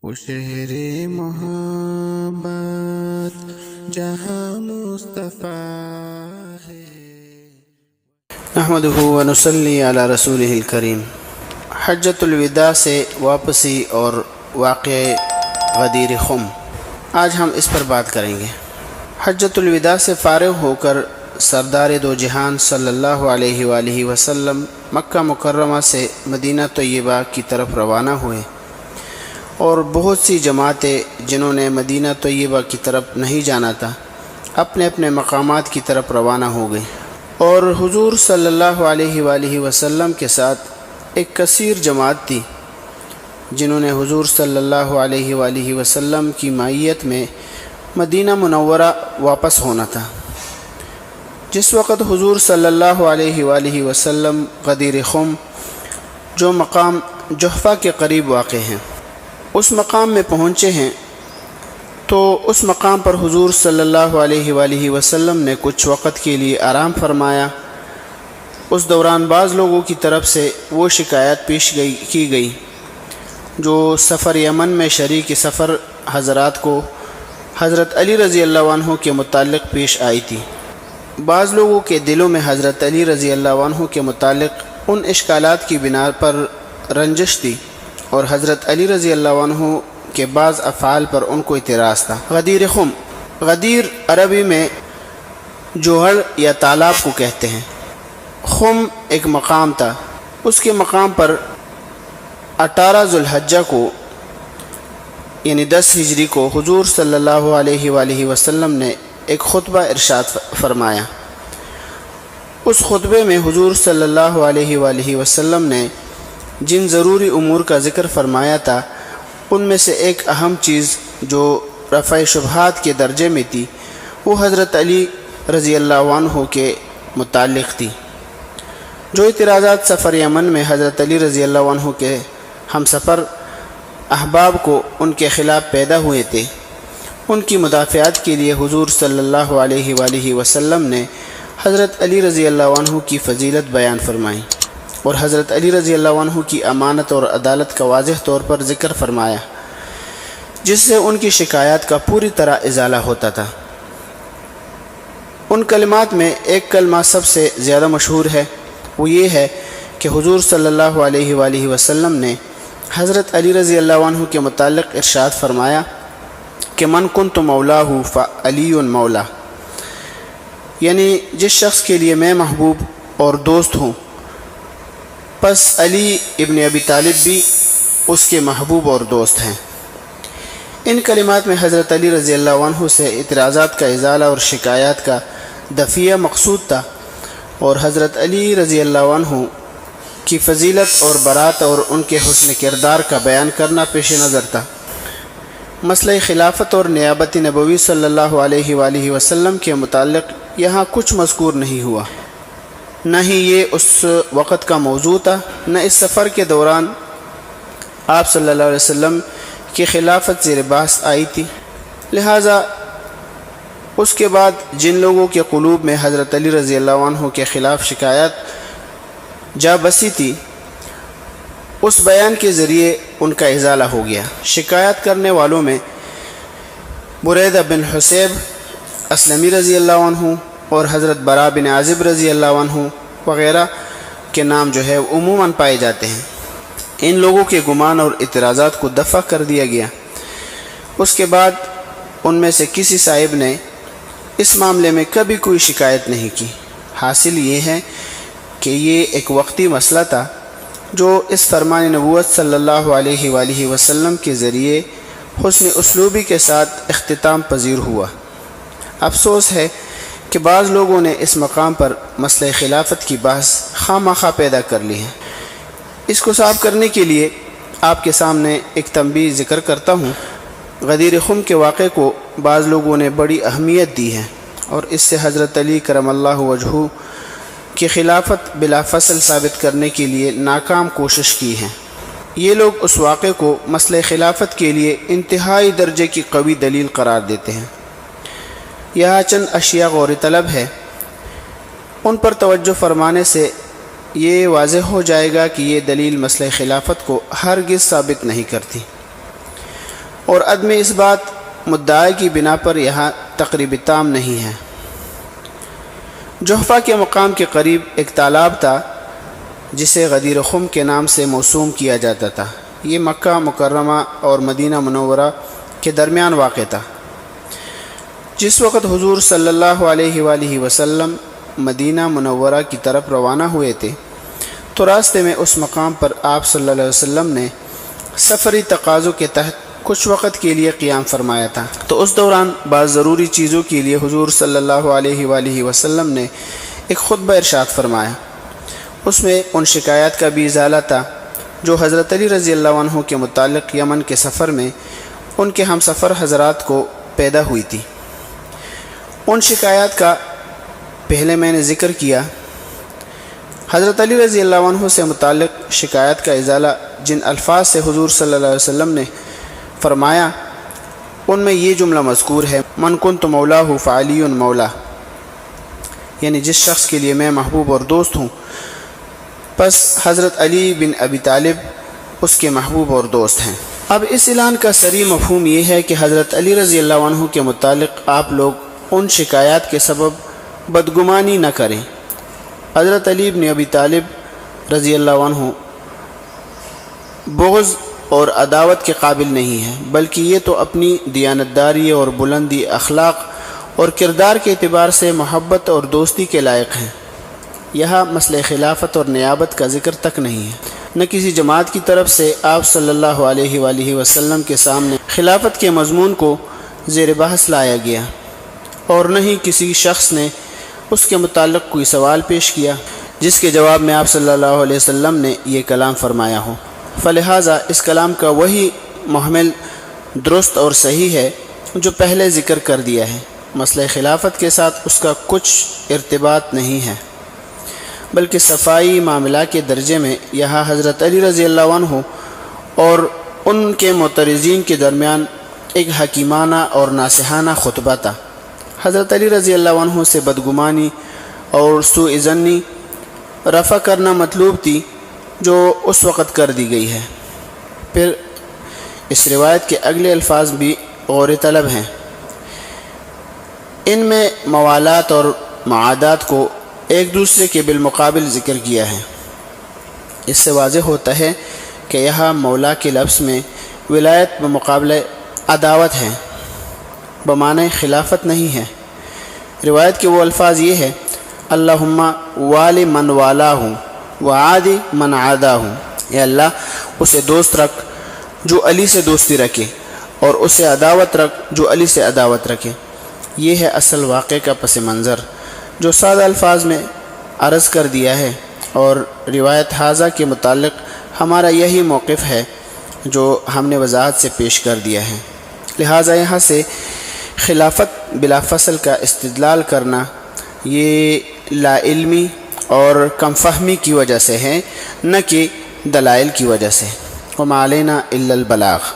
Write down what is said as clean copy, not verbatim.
وہ شہر محبت جہاں مصطفیٰ ہے۔ نحمدہ ونصلی علی رسولہ الکریم۔ حجۃ الوداع سے واپسی اور واقعہ غدیر خم، آج ہم اس پر بات کریں گے۔ حجۃ الوداع سے فارغ ہو کر سردار دو جہان صلی اللہ علیہ وآلہ وسلم مکہ مکرمہ سے مدینہ طیبہ کی طرف روانہ ہوئے، اور بہت سی جماعتیں جنہوں نے مدینہ طیبہ کی طرف نہیں جانا تھا اپنے اپنے مقامات کی طرف روانہ ہو گئے، اور حضور صلی اللہ علیہ وآلہ وسلم کے ساتھ ایک کثیر جماعت تھی جنہوں نے حضور صلی اللہ علیہ وآلہ وسلم کی معیت میں مدینہ منورہ واپس ہونا تھا۔ جس وقت حضور صلی اللہ علیہ وآلہ وسلم غدیر خم، جو مقام جحفہ کے قریب واقع ہیں، اس مقام میں پہنچے ہیں، تو اس مقام پر حضور صلی اللہ علیہ وآلہ وسلم نے کچھ وقت کے لیے آرام فرمایا۔ اس دوران بعض لوگوں کی طرف سے وہ شکایت کی گئی جو سفر یمن میں شریک سفر حضرات کو حضرت علی رضی اللہ عنہ کے متعلق پیش آئی تھی۔ بعض لوگوں کے دلوں میں حضرت علی رضی اللہ عنہ کے متعلق ان اشکالات کی بنا پر رنجش تھی، اور حضرت علی رضی اللہ عنہ کے بعض افعال پر ان کو اعتراض تھا۔ غدیر خم، غدیر عربی میں جوہر یا تالاب کو کہتے ہیں۔ خم ایک مقام تھا، اس کے مقام پر 18 ذوالحجہ کو یعنی 10 ہجری کو حضور صلی اللہ علیہ وآلہ وسلم نے ایک خطبہ ارشاد فرمایا۔ اس خطبے میں حضور صلی اللہ علیہ وآلہ وسلم نے جن ضروری امور کا ذکر فرمایا تھا، ان میں سے ایک اہم چیز جو رفع شبہات کے درجے میں تھی، وہ حضرت علی رضی اللہ عنہ کے متعلق تھی۔ جو اعتراضات سفر یمن میں حضرت علی رضی اللہ عنہ کے ہم سفر احباب کو ان کے خلاف پیدا ہوئے تھے، ان کی مدافعت کے لیے حضور صلی اللہ علیہ وآلہ وسلم نے حضرت علی رضی اللہ عنہ کی فضیلت بیان فرمائی، اور حضرت علی رضی اللہ عنہ کی امانت اور عدالت کا واضح طور پر ذکر فرمایا، جس سے ان کی شکایات کا پوری طرح ازالہ ہوتا تھا۔ ان کلمات میں ایک کلمہ سب سے زیادہ مشہور ہے، وہ یہ ہے کہ حضور صلی اللہ علیہ وآلہ وسلم نے حضرت علی رضی اللہ عنہ کے متعلق ارشاد فرمایا کہ من کنت مولاہ فعلی مولا، یعنی جس شخص کے لیے میں محبوب اور دوست ہوں، پس علی ابن ابی طالب بھی اس کے محبوب اور دوست ہیں۔ ان کلمات میں حضرت علی رضی اللہ عنہ سے اعتراضات کا ازالہ اور شکایات کا دفعہ مقصود تھا، اور حضرت علی رضی اللہ عنہ کی فضیلت اور برات اور ان کے حسن کردار کا بیان کرنا پیش نظر تھا۔ مسئلہ خلافت اور نیابت نبوی صلی اللہ علیہ وآلہ وسلم کے متعلق یہاں کچھ مذکور نہیں ہوا، نہ ہی یہ اس وقت کا موضوع تھا، نہ اس سفر کے دوران آپ صلی اللہ علیہ وسلم کی خلافت زیر بحث آئی تھی۔ لہٰذا اس کے بعد جن لوگوں کے قلوب میں حضرت علی رضی اللہ عنہ کے خلاف شکایات جا بسی تھی، اس بیان کے ذریعے ان کا ازالہ ہو گیا۔ شکایت کرنے والوں میں بریدہ بن حصیب اسلمی رضی اللہ عنہ اور حضرت براء بن عازب رضی اللہ عنہ وغیرہ کے نام جو ہے عموماً پائے جاتے ہیں۔ ان لوگوں کے گمان اور اعتراضات کو دفع کر دیا گیا۔ اس کے بعد ان میں سے کسی صاحب نے اس معاملے میں کبھی کوئی شکایت نہیں کی۔ حاصل یہ ہے کہ یہ ایک وقتی مسئلہ تھا جو اس فرمان نبوت صلی اللہ علیہ وآلہ وسلم کے ذریعے حسن اسلوبی کے ساتھ اختتام پذیر ہوا۔ افسوس ہے کہ بعض لوگوں نے اس مقام پر مسئلہ خلافت کی بحث خواہ مخواہ پیدا کر لی ہے۔ اس کو صاف کرنے کے لیے آپ کے سامنے ایک تنبیہ ذکر کرتا ہوں۔ غدیر خم کے واقعے کو بعض لوگوں نے بڑی اہمیت دی ہے، اور اس سے حضرت علی کرم اللہ وجہہ کی خلافت بلا فصل ثابت کرنے کے لیے ناکام کوشش کی ہے۔ یہ لوگ اس واقعے کو مسئلہ خلافت کے لیے انتہائی درجے کی قوی دلیل قرار دیتے ہیں۔ یہاں چند اشیاء غور طلب ہے، ان پر توجہ فرمانے سے یہ واضح ہو جائے گا کہ یہ دلیل مسئلہ خلافت کو ہرگز ثابت نہیں کرتی۔ اور عدم اس بات مدعا کی بنا پر یہاں تقریب تام نہیں ہے۔ جحفہ کے مقام کے قریب ایک تالاب تھا جسے غدیر خم کے نام سے موسوم کیا جاتا تھا۔ یہ مکہ مکرمہ اور مدینہ منورہ کے درمیان واقع تھا۔ جس وقت حضور صلی اللہ علیہ وآلہ وسلم مدینہ منورہ کی طرف روانہ ہوئے تھے تو راستے میں اس مقام پر آپ صلی اللہ علیہ وسلم نے سفری تقاضوں کے تحت کچھ وقت کے لیے قیام فرمایا تھا، تو اس دوران بعض ضروری چیزوں کے لیے حضور صلی اللہ علیہ وآلہ وسلم نے ایک خطبہ ارشاد فرمایا۔ اس میں ان شکایات کا بھی ازالہ تھا جو حضرت علی رضی اللہ عنہ کے متعلق یمن کے سفر میں ان کے ہم سفر حضرات کو پیدا ہوئی تھی۔ ان شکایات کا پہلے میں نے ذکر کیا۔ حضرت علی رضی اللہ عنہ سے متعلق شکایت کا ازالہ جن الفاظ سے حضور صلی اللہ علیہ وسلم نے فرمایا ان میں یہ جملہ مذکور ہے، من کنت مولاہ فعلی مولا، یعنی جس شخص کے لیے میں محبوب اور دوست ہوں پس حضرت علی بن ابی طالب اس کے محبوب اور دوست ہیں۔ اب اس اعلان کا صریح مفہوم یہ ہے کہ حضرت علی رضی اللہ عنہ کے متعلق آپ لوگ ان شکایات کے سبب بدگمانی نہ کریں۔ حضرت علی بن ابی طالب رضی اللہ عنہ بغض اور عداوت کے قابل نہیں ہے، بلکہ یہ تو اپنی دیانتداری اور بلندی اخلاق اور کردار کے اعتبار سے محبت اور دوستی کے لائق ہیں۔ یہاں مسئلہ خلافت اور نیابت کا ذکر تک نہیں ہے۔ نہ کسی جماعت کی طرف سے آپ صلی اللہ علیہ وآلہ وسلم کے سامنے خلافت کے مضمون کو زیر بحث لایا گیا، اور نہ ہی کسی شخص نے اس کے متعلق کوئی سوال پیش کیا جس کے جواب میں آپ صلی اللہ علیہ وسلم نے یہ کلام فرمایا ہو۔ فلہذا اس کلام کا وہی محمل درست اور صحیح ہے جو پہلے ذکر کر دیا ہے۔ مسئلہ خلافت کے ساتھ اس کا کچھ ارتباط نہیں ہے، بلکہ صفائی معاملہ کے درجے میں یہاں حضرت علی رضی اللہ عنہ اور ان کے معترضین کے درمیان ایک حکیمانہ اور ناصحانہ خطبہ تھا۔ حضرت علی رضی اللہ عنہ سے بدگمانی اور سوء ظنی رفع کرنا مطلوب تھی جو اس وقت کر دی گئی ہے۔ پھر اس روایت کے اگلے الفاظ بھی غور طلب ہیں۔ ان میں موالات اور معادات کو ایک دوسرے کے بالمقابل ذکر کیا ہے۔ اس سے واضح ہوتا ہے کہ یہاں مولا کے لفظ میں ولایت بمقابلہ عداوت ہے، بمعنی خلافت نہیں ہے۔ روایت کے وہ الفاظ یہ ہے، اللہم والی من والاہ وعادی من عاداہ، اے اللہ اسے دوست رکھ جو علی سے دوستی رکھے اور اسے عداوت رکھ جو علی سے عداوت رکھے۔ یہ ہے اصل واقعے کا پس منظر جو سادہ الفاظ میں عرض کر دیا ہے، اور روایت حاضہ کے متعلق ہمارا یہی موقف ہے جو ہم نے وضاحت سے پیش کر دیا ہے۔ لہٰذا یہاں سے خلافت بلا فصل کا استدلال کرنا یہ لا علمی اور کم فہمی کی وجہ سے ہے، نہ کہ دلائل کی وجہ سے۔ وما علینا الا البلاغ۔